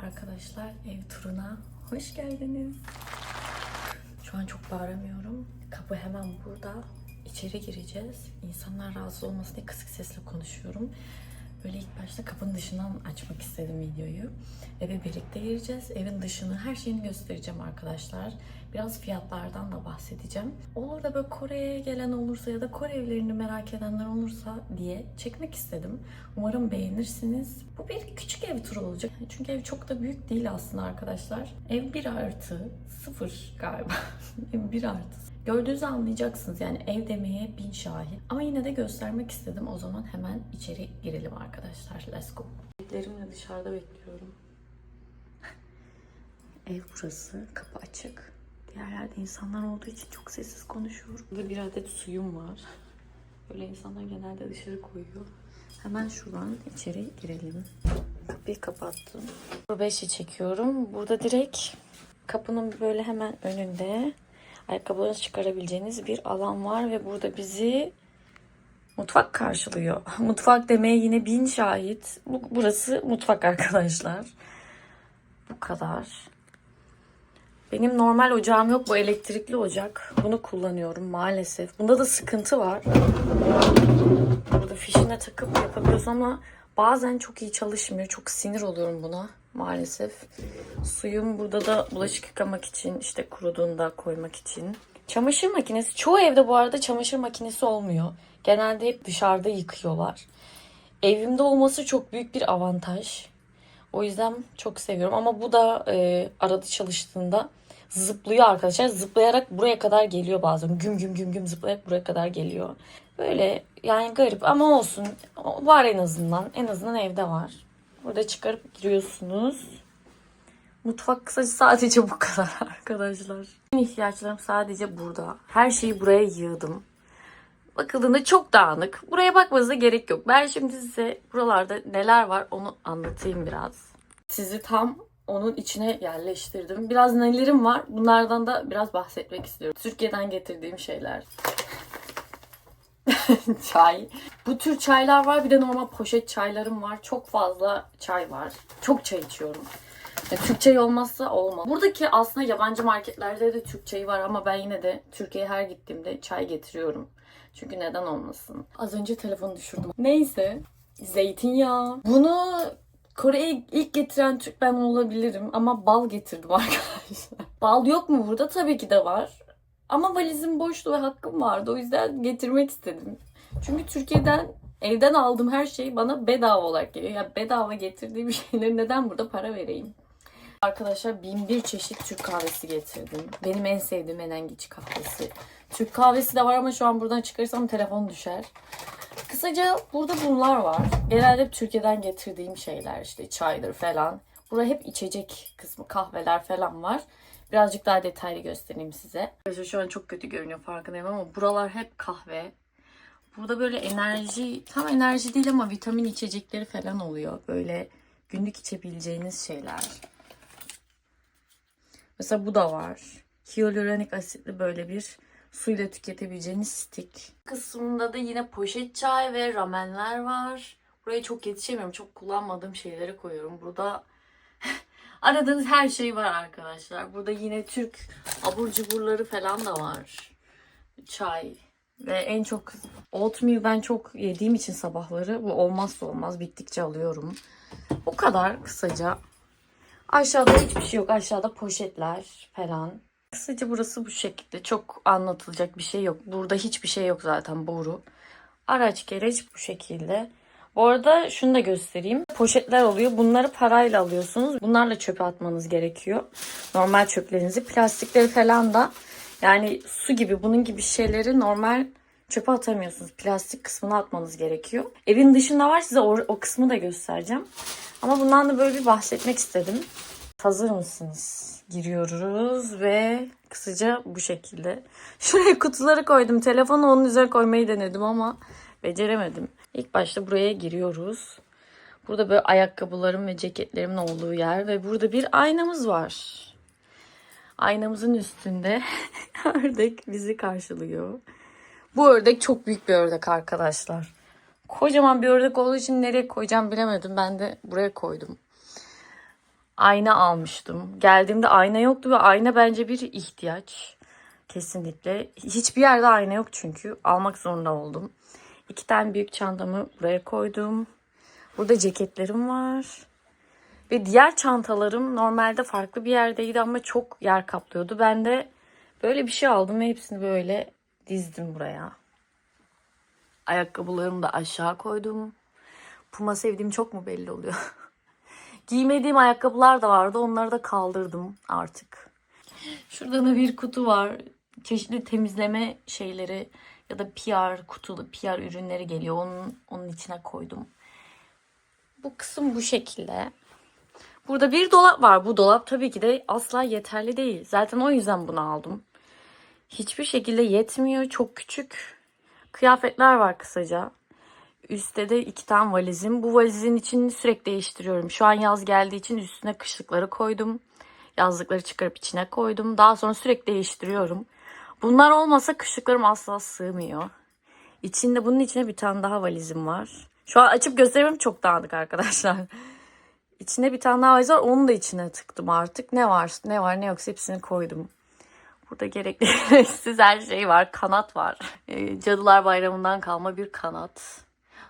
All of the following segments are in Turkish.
Arkadaşlar ev turuna hoş geldiniz. Şu an çok bağıramıyorum. Kapı hemen burada. İçeri gireceğiz. İnsanlar rahatsız olmasın diye kısık sesle konuşuyorum. Böyle ilk başta kapının dışından açmak istedim videoyu. Eve birlikte gireceğiz. Evin dışını, her şeyini göstereceğim arkadaşlar. Biraz fiyatlardan da bahsedeceğim. Olur da böyle Kore'ye gelen olursa ya da Kore evlerini merak edenler olursa diye çekmek istedim. Umarım beğenirsiniz. Bu bir küçük ev turu olacak. Çünkü ev çok da büyük değil aslında arkadaşlar. Ev 1+0 galiba. Ev 1+. Gördüğünüzü anlayacaksınız, yani ev demeye bin şahit. Ama yine de göstermek istedim. O zaman hemen içeri girelim arkadaşlar. Let's go. Beklerimle dışarıda bekliyorum. Ev burası. Kapı açık. Diğer yerde insanlar olduğu için çok sessiz konuşuyorum. Burada bir adet suyum var. Böyle insanlar genelde dışarı koyuyor. Hemen şuradan içeri girelim. Kapıyı kapattım. 5'i çekiyorum. Burada direkt kapının böyle hemen önünde ayakkabılarınızı çıkarabileceğiniz bir alan var ve burada bizi mutfak karşılıyor. Mutfak demeye yine bin şahit. Burası mutfak arkadaşlar. Bu kadar. Benim normal ocağım yok. Bu elektrikli ocak. Bunu kullanıyorum maalesef. Bunda da sıkıntı var. Burada fişine takıp yapabiliyorsun ama bazen çok iyi çalışmıyor. Çok sinir oluyorum buna maalesef. Suyum burada da bulaşık yıkamak için, işte kuruduğunda koymak için. Çamaşır makinesi. Çoğu evde bu arada çamaşır makinesi olmuyor. Genelde hep dışarıda yıkıyorlar. Evimde olması çok büyük bir avantaj. O yüzden çok seviyorum. Ama bu da arada çalıştığında zıplıyor arkadaşlar. Zıplayarak buraya kadar geliyor bazen. Güm güm güm güm zıplayarak buraya kadar geliyor. Böyle yani garip ama olsun. Var en azından. En azından evde var. Burada çıkarıp giriyorsunuz. Mutfak kısaca sadece bu kadar arkadaşlar. Benim ihtiyaçlarım sadece burada. Her şeyi buraya yığdım. Bakıldığında çok dağınık. Buraya bakmanıza gerek yok. Ben şimdi size buralarda neler var onu anlatayım biraz. Sizi tam onun içine yerleştirdim. Biraz nelerim var. Bunlardan da biraz bahsetmek istiyorum. Türkiye'den getirdiğim şeyler. Çay. Bu tür çaylar var. Bir de normal poşet çaylarım var. Çok fazla çay var. Çok çay içiyorum. Türk çayı olmazsa olmaz. Buradaki aslında yabancı marketlerde de Türk çayı var ama ben yine de Türkiye'ye her gittiğimde çay getiriyorum. Çünkü neden olmasın? Az önce telefonu düşürdüm. Neyse. Zeytinyağı. Bunu Kore'ye ilk getiren Türk ben olabilirim ama bal getirdim arkadaşlar. Bal yok mu burada? Tabii ki de var. Ama valizim boştu ve hakkım vardı. O yüzden getirmek istedim. Çünkü Türkiye'den evden aldığım her şey bana bedava olarak geliyor. Yani bedava getirdiğim şeyleri neden burada para vereyim? Arkadaşlar 1001 çeşit Türk kahvesi getirdim. Benim en sevdiğim menengiç kahvesi. Türk kahvesi de var ama şu an buradan çıkarırsam telefon düşer. Kısaca burada bunlar var. Genelde hep Türkiye'den getirdiğim şeyler, işte çaydır falan. Burada hep içecek kısmı, kahveler falan var. Birazcık daha detaylı göstereyim size. Arkadaşlar şu an çok kötü görünüyor farkındayım ama buralar hep kahve. Burada böyle enerji, tam enerji değil ama vitamin içecekleri falan oluyor. Böyle günlük içebileceğiniz şeyler. Mesela bu da var. Hyaluronik asitli böyle bir suyla tüketebileceğiniz stick. Kısmında da yine poşet çay ve ramenler var. Buraya çok yetişemiyorum. Çok kullanmadığım şeyleri koyuyorum. Burada aradığınız her şey var arkadaşlar. Burada yine Türk abur cuburları falan da var. Çay. Ve en çok oatmeal ben çok yediğim için sabahları bu olmazsa olmaz. Bittikçe alıyorum. Bu kadar kısaca. Aşağıda hiçbir şey yok. Aşağıda poşetler falan. Kısaca burası bu şekilde. Çok anlatılacak bir şey yok. Burada hiçbir şey yok zaten, boru. Araç gereç bu şekilde. Bu arada şunu da göstereyim. Poşetler oluyor. Bunları parayla alıyorsunuz. Bunlarla çöpe atmanız gerekiyor. Normal çöplerinizi. Plastikleri falan da yani su gibi, bunun gibi şeyleri normal çöpe atamıyorsunuz. Plastik kısmını atmanız gerekiyor. Evin dışında var. Size o kısmı da göstereceğim. Ama bundan da böyle bir bahsetmek istedim. Hazır mısınız? Giriyoruz ve kısaca bu şekilde. Şuraya kutuları koydum. Telefonu onun üzerine koymayı denedim ama beceremedim. İlk başta buraya giriyoruz. Burada böyle ayakkabılarım ve ceketlerimin olduğu yer ve burada bir aynamız var. Aynamızın üstünde ördek bizi karşılıyor. Bu ördek çok büyük bir ördek arkadaşlar. Kocaman bir ördek olduğu için nereye koyacağım bilemedim. Ben de buraya koydum. ayna almıştım. Geldiğimde ayna yoktu ve ayna bence bir ihtiyaç. Kesinlikle. Hiçbir yerde ayna yok çünkü. Almak zorunda oldum. 2 tane büyük çantamı buraya koydum. Burada ceketlerim var. Ve diğer çantalarım normalde farklı bir yerdeydi ama çok yer kaplıyordu. Ben de böyle bir şey aldım ve hepsini böyle dizdim buraya. Ayakkabılarımı da aşağı koydum. Puma sevdiğim çok mu belli oluyor? Giymediğim ayakkabılar da vardı. Onları da kaldırdım artık. Şurada da bir kutu var. Çeşitli temizleme şeyleri ya da PR kutulu PR ürünleri geliyor. Onun içine koydum. Bu kısım bu şekilde. Burada bir dolap var. Bu dolap tabii ki de asla yeterli değil. Zaten o yüzden bunu aldım. Hiçbir şekilde yetmiyor. Çok küçük. Kıyafetler var kısaca. Üstte de 2 tane valizim. Bu valizin içini sürekli değiştiriyorum. Şu an yaz geldiği için üstüne kışlıkları koydum. Yazlıkları çıkarıp içine koydum. Daha sonra sürekli değiştiriyorum. Bunlar olmasa kışlıklarım asla sığmıyor. Bunun içine bir tane daha valizim var. Şu an açıp gösteriyorum, çok dağınık arkadaşlar. İçine bir tane daha valiz var. Onu da içine tıktım artık. Ne var ne yoksa hepsini koydum. Burada gerekli siz her şey var. Kanat var. Cadılar Bayramı'ndan kalma bir kanat.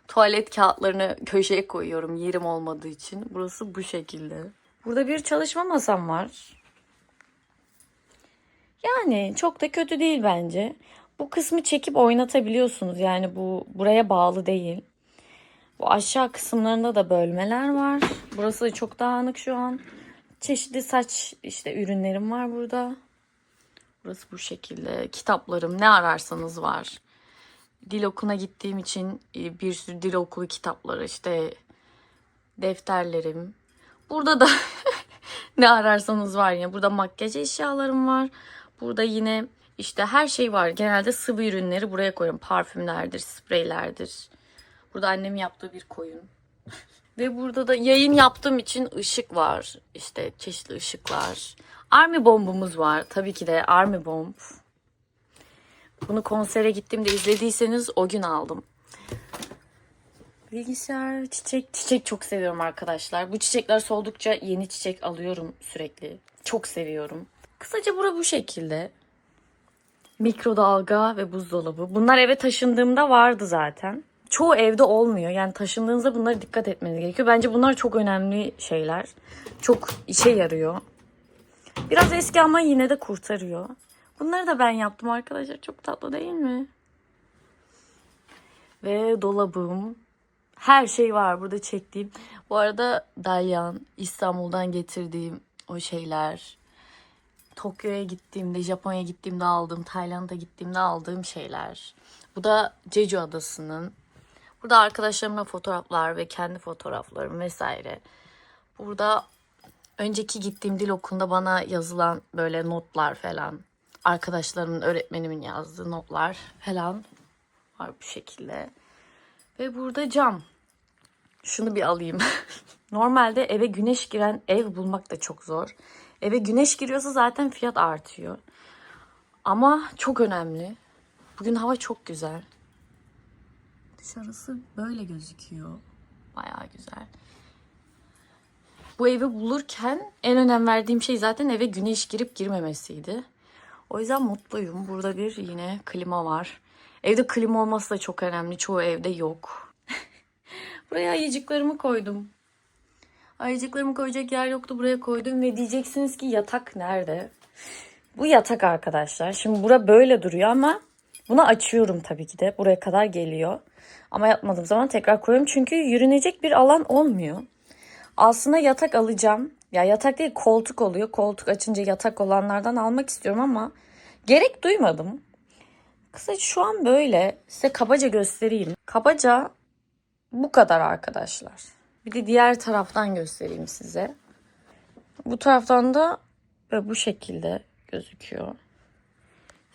Tuvalet kağıtlarını köşeye koyuyorum yerim olmadığı için. Burası bu şekilde. Burada bir çalışma masam var. Yani çok da kötü değil bence. Bu kısmı çekip oynatabiliyorsunuz. Yani bu buraya bağlı değil. Bu aşağı kısımlarında da bölmeler var. Burası da çok dağınık şu an. Çeşitli saç ürünlerim var burada. Burası bu şekilde. Kitaplarım, ne ararsanız var. Dil okuluna gittiğim için bir sürü dil okulu kitapları, defterlerim. Burada da ne ararsanız var yine. Burada makyaj eşyalarım var. Burada yine her şey var. Genelde sıvı ürünleri buraya koyuyorum. Parfümlerdir, spreylerdir. Burada annemin yaptığı bir koyun. Ve burada da yayın yaptığım için ışık var. Çeşitli ışıklar. Army bombumuz var. Tabii ki de Army bomb. Bunu konsere gittiğimde izlediyseniz o gün aldım. Bilgisayar, çiçek çok seviyorum arkadaşlar. Bu çiçekler soldukça yeni çiçek alıyorum sürekli. Çok seviyorum. Kısaca bu şekilde. Mikrodalga ve buzdolabı. Bunlar eve taşındığımda vardı zaten. Çoğu evde olmuyor. Yani taşındığınızda bunlara dikkat etmeniz gerekiyor. Bence bunlar çok önemli şeyler. Çok işe yarıyor. Biraz eski ama yine de kurtarıyor. Bunları da ben yaptım arkadaşlar. Çok tatlı değil mi? Ve dolabım. Her şey var burada çektiğim. Bu arada Dalyan, İstanbul'dan getirdiğim o şeyler. Tokyo'ya gittiğimde, Japonya'ya gittiğimde aldığım, Tayland'a gittiğimde aldığım şeyler. Bu da Jeju Adası'nın. Burada arkadaşlarımla fotoğraflar ve kendi fotoğraflarım vesaire. Burada önceki gittiğim dil okulunda bana yazılan böyle notlar falan. Arkadaşlarımın, öğretmenimin yazdığı notlar falan var bu şekilde. Ve burada cam. Şunu bir alayım. Normalde eve güneş giren ev bulmak da çok zor. Eve güneş giriyorsa zaten fiyat artıyor. Ama çok önemli. Bugün hava çok güzel. Dışarısı böyle gözüküyor. Bayağı güzel. Bu evi bulurken en önem verdiğim şey zaten eve güneş girip girmemesiydi. O yüzden mutluyum. Burada bir yine klima var. Evde klima olması da çok önemli. Çoğu evde yok. Buraya ayıcıklarımı koydum. Ayıcıklarımı koyacak yer yoktu. Buraya koydum ve diyeceksiniz ki yatak nerede? Bu yatak arkadaşlar. Şimdi bura böyle duruyor ama bunu açıyorum tabii ki de. Buraya kadar geliyor. Ama yatmadığım zaman tekrar koyuyorum. Çünkü yürünecek bir alan olmuyor. Aslında yatak alacağım. Ya yatak değil, koltuk oluyor. Koltuk açınca yatak olanlardan almak istiyorum ama gerek duymadım. Kısaca şu an böyle. Size kabaca göstereyim. Kabaca bu kadar arkadaşlar. Bir de diğer taraftan göstereyim size. Bu taraftan da bu şekilde gözüküyor.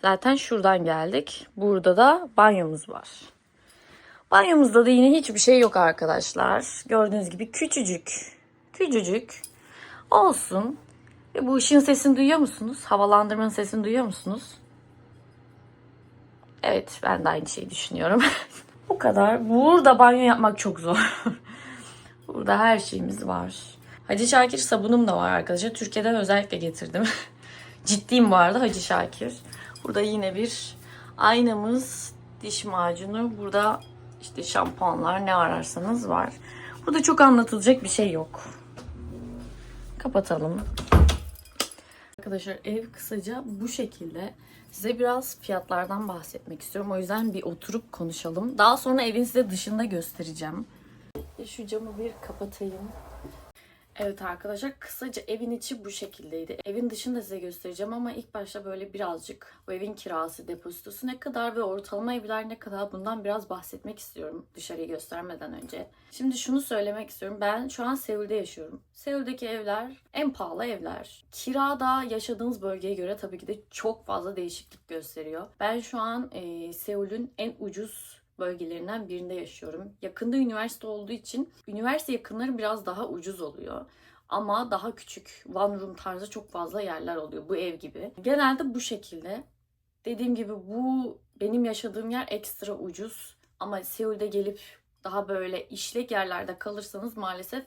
Zaten şuradan geldik. Burada da banyomuz var. Banyomuzda da yine hiçbir şey yok arkadaşlar. Gördüğünüz gibi küçücük. Küçücük. Olsun. Ve bu ışığın sesini duyuyor musunuz? Havalandırmanın sesini duyuyor musunuz? Evet, ben de aynı şeyi düşünüyorum. Bu kadar. Burada banyo yapmak çok zor. Burada her şeyimiz var. Hacı Şakir sabunum da var arkadaşlar. Türkiye'den özellikle getirdim. Ciddiyim bu arada, Hacı Şakir. Burada yine bir aynamız, diş macunu. Burada işte şampuanlar, ne ararsanız var. Burada çok anlatılacak bir şey yok. Kapatalım. Arkadaşlar ev kısaca bu şekilde. Size biraz fiyatlardan bahsetmek istiyorum. O yüzden bir oturup konuşalım. Daha sonra evin size dışında göstereceğim. Şu camı bir kapatayım. Evet arkadaşlar, kısaca evin içi bu şekildeydi. Evin dışını da size göstereceğim ama ilk başta böyle birazcık bu evin kirası, depozitosu ne kadar ve ortalama evler ne kadar, bundan biraz bahsetmek istiyorum dışarıyı göstermeden önce. Şimdi şunu söylemek istiyorum. Ben şu an Seul'de yaşıyorum. Seul'deki evler en pahalı evler. Kirada yaşadığınız bölgeye göre tabii ki de çok fazla değişiklik gösteriyor. Ben şu an Seul'ün en ucuz bölgelerinden birinde yaşıyorum. Yakında üniversite olduğu için üniversite yakınları biraz daha ucuz oluyor. Ama daha küçük one room tarzı çok fazla yerler oluyor bu ev gibi. Genelde bu şekilde. Dediğim gibi bu benim yaşadığım yer ekstra ucuz. Ama Seul'de gelip daha böyle işlek yerlerde kalırsanız maalesef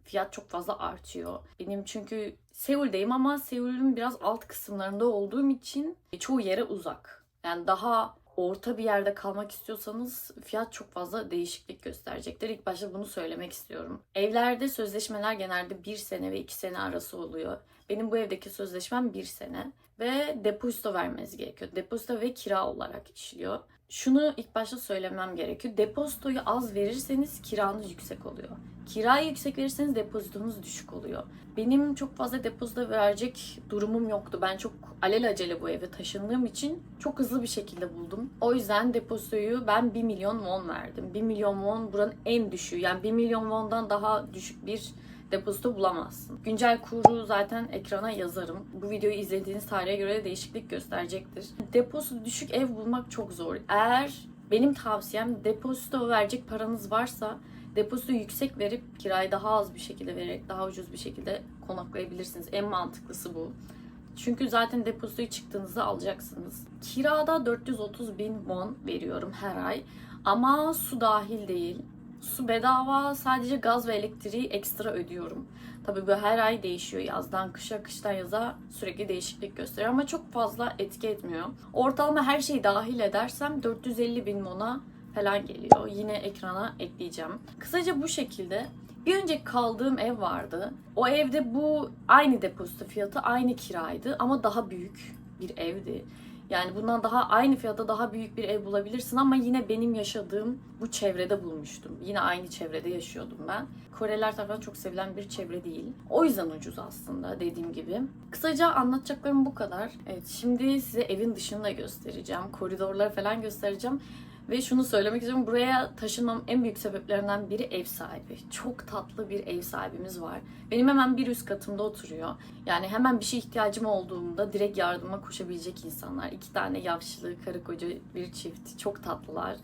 fiyat çok fazla artıyor. Benim çünkü Seul'deyim ama Seul'ün biraz alt kısımlarında olduğum için çoğu yere uzak. Yani daha orta bir yerde kalmak istiyorsanız fiyat çok fazla değişiklik gösterecektir. İlk başta bunu söylemek istiyorum. Evlerde sözleşmeler genelde 1 sene ve 2 sene arası oluyor. Benim bu evdeki sözleşmem 1 sene ve depozito vermeniz gerekiyor. Depozito ve kira olarak işliyor. Şunu ilk başta söylemem gerekiyor. Depozitoyu az verirseniz kiranız yüksek oluyor. Kirayı yüksek verirseniz depozitonuz düşük oluyor. Benim çok fazla depozito verecek durumum yoktu. Ben çok alelacele bu eve taşındığım için çok hızlı bir şekilde buldum. O yüzden depozitoyu ben 1 milyon won verdim. 1 milyon won buranın en düşüğü. Yani 1 milyon won'dan daha düşük bir depozito bulamazsın. Güncel kuru zaten ekrana yazarım. Bu videoyu izlediğiniz tarihe göre de değişiklik gösterecektir. Depozito düşük ev bulmak çok zor. Eğer benim tavsiyem depozito verecek paranız varsa depozito yüksek verip kirayı daha az bir şekilde vererek daha ucuz bir şekilde konaklayabilirsiniz. En mantıklısı bu. Çünkü zaten depozitoyu çıktığınızda alacaksınız. Kirada 430 bin won veriyorum her ay. Ama su dahil değil. Su bedava, sadece gaz ve elektriği ekstra ödüyorum. Tabii bu her ay değişiyor. Yazdan kışa, kıştan yaza sürekli değişiklik gösteriyor ama çok fazla etki etmiyor. Ortalama her şeyi dahil edersem 450 bin won'a falan geliyor. Yine ekrana ekleyeceğim. Kısaca bu şekilde. Bir önceki kaldığım ev vardı. O evde bu aynı depozito fiyatı, aynı kiraydı ama daha büyük bir evdi. Yani bundan daha aynı fiyata daha büyük bir ev bulabilirsin ama yine benim yaşadığım bu çevrede bulmuştum. Yine aynı çevrede yaşıyordum ben. Koreliler tarafından çok sevilen bir çevre değil. O yüzden ucuz aslında, dediğim gibi. Kısaca anlatacaklarım bu kadar. Evet, şimdi size evin dışını da göstereceğim. Koridorları falan göstereceğim. Ve şunu söylemek istiyorum. Buraya taşınmam en büyük sebeplerinden biri ev sahibi. Çok tatlı bir ev sahibimiz var. Benim hemen bir üst katımda oturuyor. Yani hemen bir şey ihtiyacım olduğunda direkt yardıma koşabilecek insanlar. 2 tane yaşlı, karı koca bir çift. Çok tatlılar.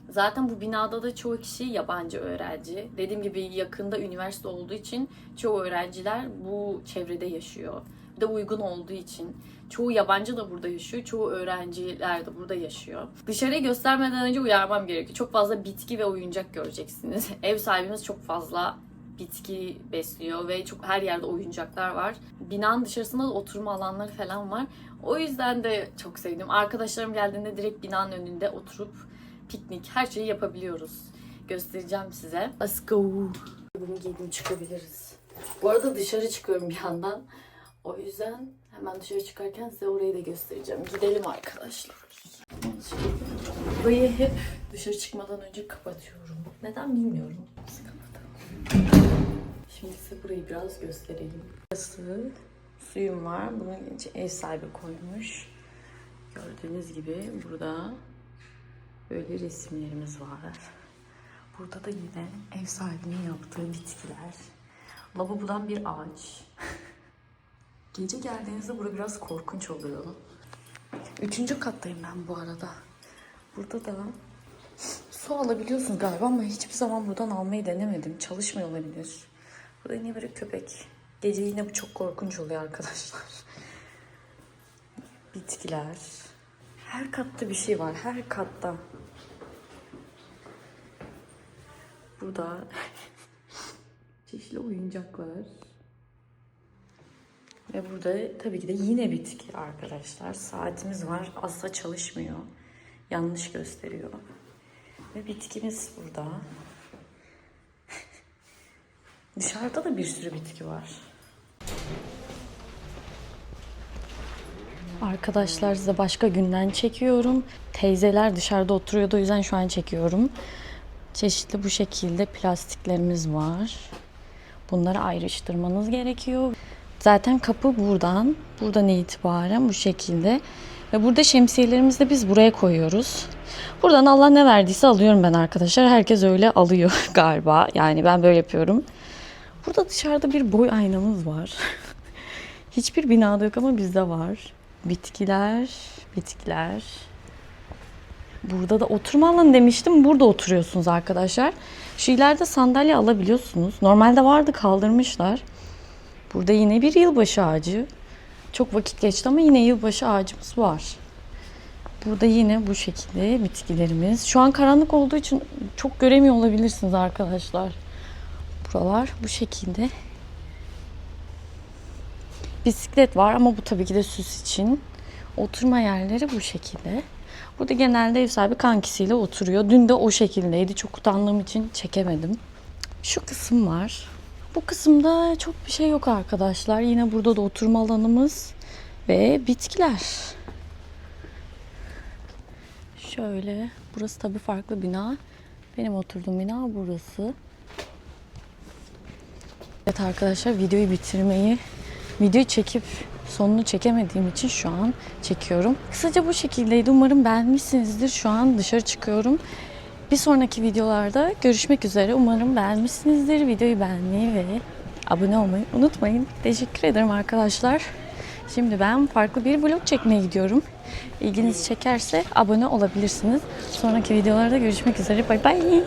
Zaten bu binada da çoğu kişi yabancı öğrenci. Dediğim gibi yakında üniversite olduğu için çoğu öğrenciler bu çevrede yaşıyor. Bir de uygun olduğu için. Çoğu yabancı da burada yaşıyor. Çoğu öğrenciler de burada yaşıyor. Dışarıyı göstermeden önce uyarmam gerekiyor. Çok fazla bitki ve oyuncak göreceksiniz. Ev sahibimiz çok fazla bitki besliyor ve çok her yerde oyuncaklar var. Binanın dışarısında da oturma alanları falan var. O yüzden de çok sevdim. Arkadaşlarım geldiğinde direkt binanın önünde oturup piknik, her şeyi yapabiliyoruz. Göstereceğim size. Let's go. Bunu giydim, çıkabiliriz. Bu arada dışarı çıkıyorum bir yandan. O yüzden hemen dışarı çıkarken size orayı da göstereceğim. Gidelim arkadaşlar. Burayı hep dışarı çıkmadan önce kapatıyorum. Neden bilmiyorum. Nasıl kapatalım? Şimdi size burayı biraz göstereyim. Burası suyum var. Bunu ev sahibi koymuş. Gördüğünüz gibi burada böyle resimlerimiz var. Burada da yine ev sahibinin yaptığı bitkiler. Lavabodan bir ağaç. Gece geldiğinizde burada biraz korkunç oluyor. 3. kattayım ben bu arada. Burada da su alabiliyorsunuz galiba ama hiçbir zaman buradan almayı denemedim. Çalışmıyor olabilir. Burada yine böyle köpek. Gece yine bu çok korkunç oluyor arkadaşlar. Bitkiler. Her katta bir şey var. Her katta. Burada çeşitli oyuncaklar. Ve burada tabii ki de yine bitki arkadaşlar. Saatimiz var. Asla çalışmıyor. Yanlış gösteriyor. Ve bitkimiz burada. Dışarıda da bir sürü bitki var. Arkadaşlar size başka günden çekiyorum. Teyzeler dışarıda oturuyordu, o yüzden şu an çekiyorum. Çeşitli bu şekilde plastiklerimiz var. Bunları ayrıştırmanız gerekiyor. Zaten kapı buradan itibaren bu şekilde. Ve burada şemsiyelerimizi de biz buraya koyuyoruz. Buradan Allah ne verdiyse alıyorum ben arkadaşlar. Herkes öyle alıyor galiba. Yani ben böyle yapıyorum. Burada dışarıda bir boy aynamız var. Hiçbir binada yok ama bizde var. Bitkiler. Burada da oturma alanı demiştim. Burada oturuyorsunuz arkadaşlar. Şu ileride sandalye alabiliyorsunuz. Normalde vardı, kaldırmışlar. Burada yine bir yılbaşı ağacı. Çok vakit geçti ama yine yılbaşı ağacımız var. Burada yine bu şekilde bitkilerimiz. Şu an karanlık olduğu için çok göremiyor olabilirsiniz arkadaşlar. Buralar bu şekilde. Bisiklet var ama bu tabii ki de süs için. Oturma yerleri bu şekilde. Burada genelde ev sahibi kankisiyle oturuyor. Dün de o şekildeydi. Çok utandığım için çekemedim. Şu kısım var. Bu kısımda çok bir şey yok arkadaşlar. Yine burada da oturma alanımız ve bitkiler. Şöyle. Burası tabii farklı bina. Benim oturduğum bina burası. Evet arkadaşlar, videoyu çekip sonunu çekemediğim için şu an çekiyorum. Kısaca bu şekildeydi. Umarım beğenmişsinizdir. Şu an dışarı çıkıyorum. Bir sonraki videolarda görüşmek üzere. Umarım beğenmişsinizdir. Videoyu beğenmeyi ve abone olmayı unutmayın. Teşekkür ederim arkadaşlar. Şimdi ben farklı bir vlog çekmeye gidiyorum. İlginizi çekerse abone olabilirsiniz. Sonraki videolarda görüşmek üzere. Bay bay.